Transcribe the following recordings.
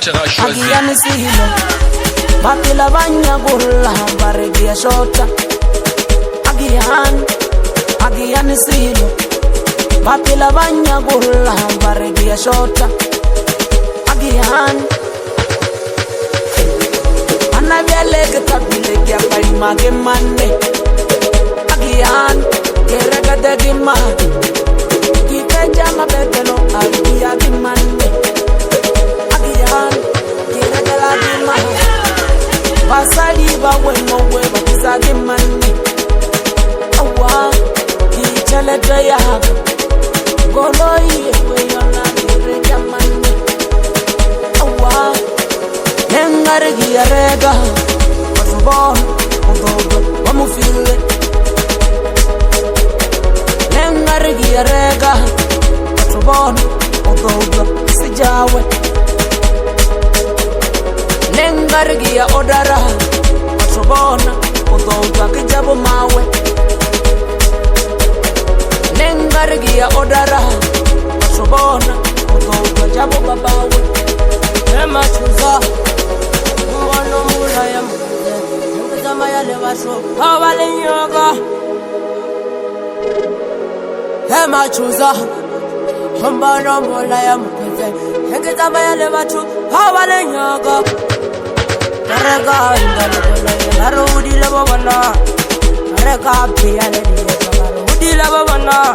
sera choisi. Agiyani silo Batila banya gulla Baregia shota Agiyani silo Batila banya gulla Baregia shota Agiyani Anabiale ketabile Gia palima gemane Agiyani Gerega de gimani Kike jama betelo Agia gimane Agiyani Gerega la gimani Basali ba wemo we batiza gimane Awa Kichele daya Goloi we yona Gerega mane Awa Nengaregi ya rega Wasubon Udogo Wamufile Nengaregi ya rega Wasubon Udogo Sijawe Nengaregi ya odara Wasubona Udogo Kijabo mawe Nengaregi ya odara Wasubona Udogo Jabo babawe Ema chuza Mwana mula ya mkute Nkizama ya lewasho Hawale nyoga Ema chuza Mwana mula ya mkute Nkizama ya lewasho Hawale nyoga Karega indalubala Laro udila babana Karega pia lediye Laro udila babana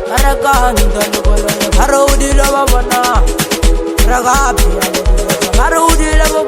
Karega indalubala Laro udila babana Karega pia lediye Laro udila babana